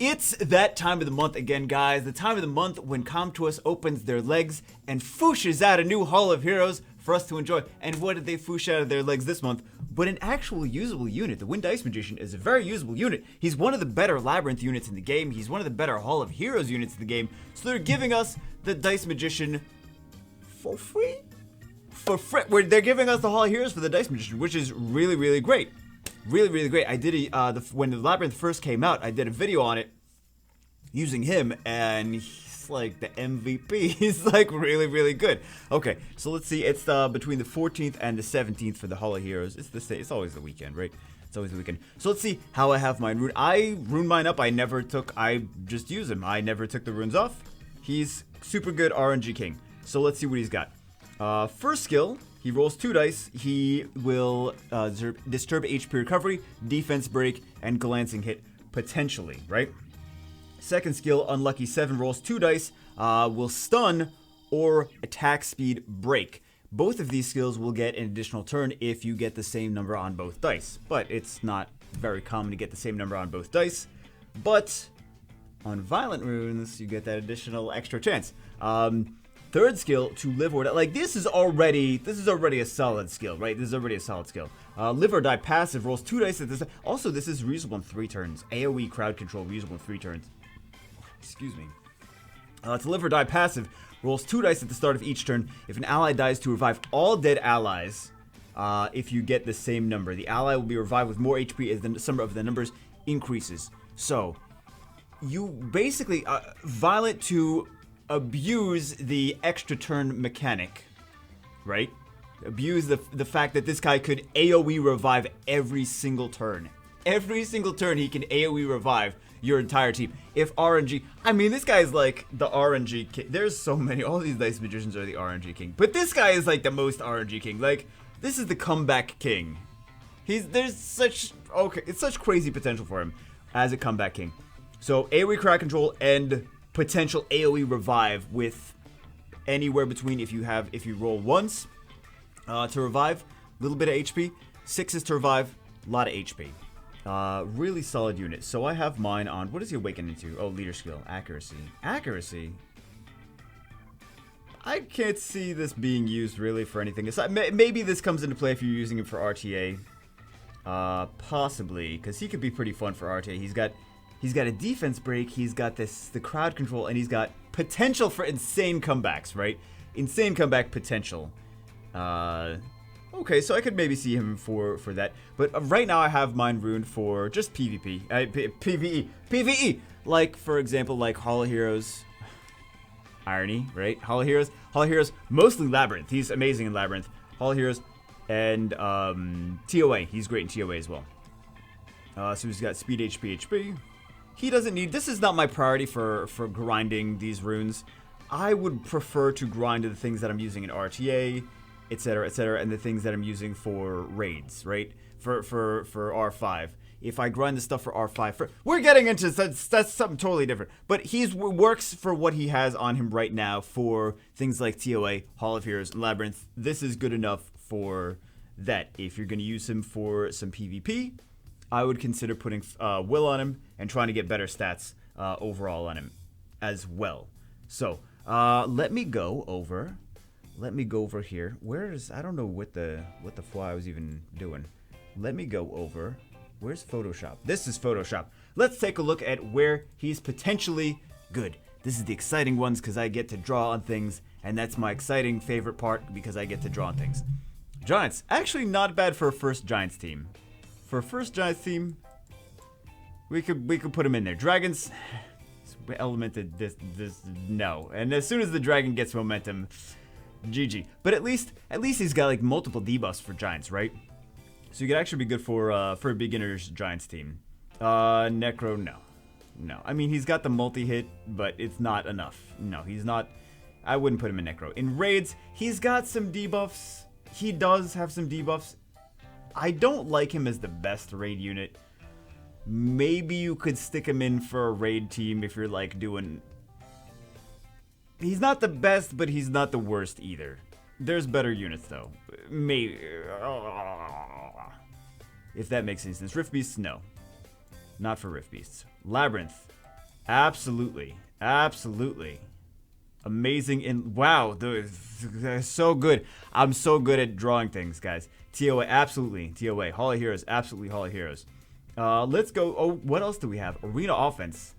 It's that time of the month again, guys. The time of the month when Comtuos opens their legs and fooshes out a new Hall of Heroes for us to enjoy. And what did they foosh out of their legs this month? But an actual usable unit. The Wind Dice Magician is a very usable unit. He's one of the better Labyrinth units in the game. He's one of the better Hall of Heroes units in the game. So they're giving us the Dice Magician for free? For free. They're giving us the Hall of Heroes for the Dice Magician, which is really, really great. Really, really great. I did when the Labyrinth first came out, I did a video on it using him, and he's like the MVP. He's like really, really good. Okay, so let's see. It's between the 14th and the 17th for the Hall of Heroes. It's always the weekend, right? It's always the weekend. So let's see how I have mine ruined. I ruined mine up. I just use him. I never took the runes off. He's super good RNG King. So let's see what he's got. First skill, he rolls 2 dice. He will disturb HP recovery, defense break, and glancing hit potentially, right? Second skill, unlucky 7, rolls 2 dice, will stun or attack speed break. Both of these skills will get an additional turn if you get the same number on both dice, but it's not very common to get the same number on both dice. But on violent runes, you get that additional extra chance. Third skill, to live or die. Like, this is already a solid skill, right? This is already a solid skill. Live or die passive, rolls 2 dice at this. Also, this is reusable in 3 turns. AoE crowd control, reusable in 3 turns. Excuse me. To live or die passive, rolls 2 dice at the start of each turn. If an ally dies, to revive all dead allies. If you get the same number, the ally will be revived with more HP as the sum of the numbers increases. So, you basically violent to abuse the extra turn mechanic, right? Abuse the fact that this guy could AoE revive every single turn. Every single turn he can AoE revive your entire team. If RNG, I mean, this guy's like the RNG king. There's so many, all these Dice Magicians are the RNG king. But this guy is like the most RNG king. Like, this is the comeback king. It's such crazy potential for him as a comeback king. So AoE crowd control and potential AoE revive with anywhere between, if you roll once to revive, a little bit of HP, 6 is to revive, a lot of HP. Really solid unit. So I have mine on, what is he awakening to? Oh, leader skill, accuracy. Accuracy? I can't see this being used really for anything. Maybe this comes into play if you're using it for RTA. Possibly, because he could be pretty fun for RTA. He's got a defense break, he's got the crowd control, and he's got potential for insane comebacks, right? Insane comeback potential. Okay, so I could maybe see him for that. But right now I have mine ruined for just PvP. PvE! Like, for example, like Hall of Heroes. Irony, right? Hall of Heroes, mostly Labyrinth. He's amazing in Labyrinth. Hall of Heroes and TOA. He's great in TOA as well. So he's got speed, HP. He doesn't need, this is not my priority for grinding these runes. I would prefer to grind the things that I'm using in RTA, etc., and the things that I'm using for raids, right? For R5. If I grind the stuff for R5, we're getting into, that's something totally different. But works for what he has on him right now for things like TOA, Hall of Heroes, and Labyrinth. This is good enough for that. If you're going to use him for some PvP, I would consider putting Will on him and trying to get better stats overall on him as well. So, let me go over here. I don't know what the fly I was even doing. Let me go over, where's Photoshop? This is Photoshop. Let's take a look at where he's potentially good. This is the exciting ones because I get to draw on things, and that's my exciting favorite part because I get to draw on things. Giants, actually not bad for a first Giants team. For a first Giants team, we could put him in there. Dragons, elemented this no. And as soon as the dragon gets momentum, GG. But at least he's got like multiple debuffs for Giants, right? So you could actually be good for a beginner's Giants team. Necro, no. I mean, he's got the multi-hit, but it's not enough. No, he's not. I wouldn't put him in Necro. In raids, he's got some debuffs. He does have some debuffs. I don't like him as the best raid unit. Maybe you could stick him in for a raid team if you're like doing... He's not the best, but he's not the worst either. There's better units though. Maybe... If that makes any sense. Rift Beasts, no. Not for Rift Beasts. Labyrinth. Absolutely. Absolutely. Amazing. And wow, they're so good. I'm so good at drawing things, guys. TOA, absolutely. TOA. Hall of Heroes, absolutely Hall of Heroes. Let's go. Oh, what else do we have? Arena Offense.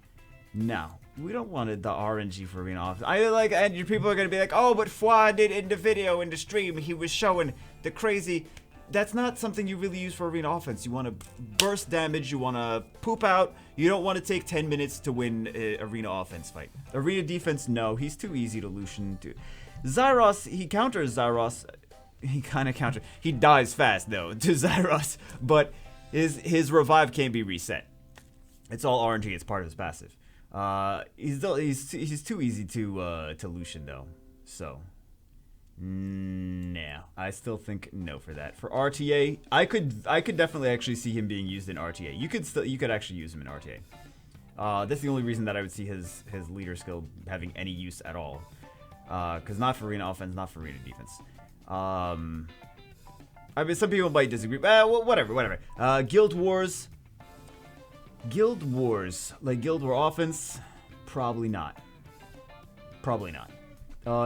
No, we don't want the RNG for Arena Offense. And your people are going to be like, oh, but Fwa did in the video, in the stream, he was showing the crazy. That's not something you really use for Arena Offense. You want to burst damage, you want to poop out. You don't want to take 10 minutes to win an Arena Offense fight. Arena Defense, no. He's too easy to Lucian. Zyros, he counters Zyros. He kind of counters. He dies fast, though, to Zyros. But his revive can't be reset. It's all RNG. It's part of his passive. He's too easy to Lucian, though. So... no, I still think no for that. For RTA, I could definitely actually see him being used in RTA. You could actually use him in RTA. That's the only reason that I would see his leader skill having any use at all. Because not for Arena Offense, not for Arena Defense. I mean, some people might disagree. Whatever. Guild Wars, like Guild War Offense, probably not.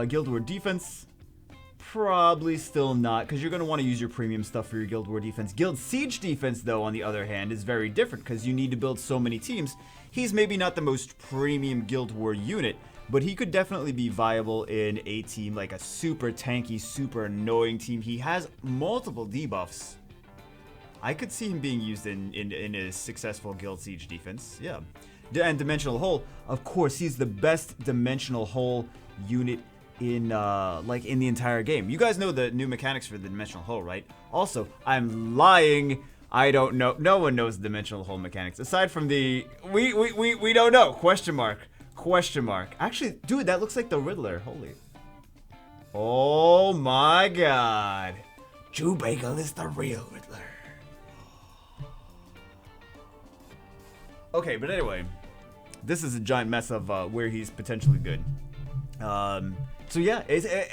Guild War Defense. Probably still not, because you're going to want to use your premium stuff for your Guild War defense. Guild Siege defense, though, on the other hand, is very different, because you need to build so many teams. He's maybe not the most premium Guild War unit, but he could definitely be viable in a team, like a super tanky, super annoying team. He has multiple debuffs. I could see him being used in a successful Guild Siege defense, yeah. And Dimensional Hole, of course, he's the best Dimensional Hole unit in the entire game. You guys know the new mechanics for the Dimensional Hole, right? Also, I'm lying. I don't know. No one knows the Dimensional Hole mechanics aside from the we don't know. Question mark. Actually, dude, that looks like the Riddler. Holy. Oh my God. Jew-Bagel is the real Riddler. Okay, but anyway, this is a giant mess of where he's potentially good. So yeah,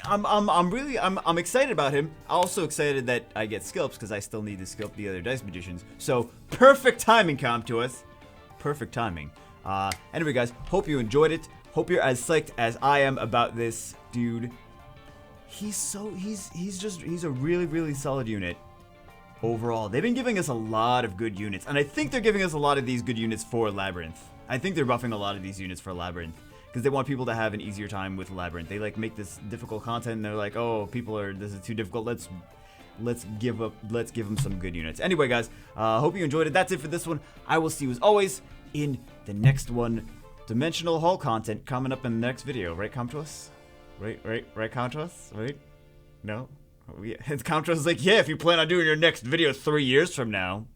I'm excited about him. Also excited that I get Scalps because I still need to scalp the other Dice Magicians. So perfect timing, CompToUs. Perfect timing. Anyway, guys, hope you enjoyed it. Hope you're as psyched as I am about this dude. He's a really, really solid unit. Overall, they've been giving us a lot of good units, and I think they're giving us a lot of these good units for Labyrinth. I think they're buffing a lot of these units for Labyrinth. Because they want people to have an easier time with Labyrinth. They make this difficult content and they're like, oh, this is too difficult. Let's give them some good units. Anyway, guys, hope you enjoyed it. That's it for this one. I will see you as always in the next one. Dimensional Hole content coming up in the next video, right, CompToUs? Right, CompToUs? Right? No? CompToUs is like, yeah, if you plan on doing your next video 3 years from now.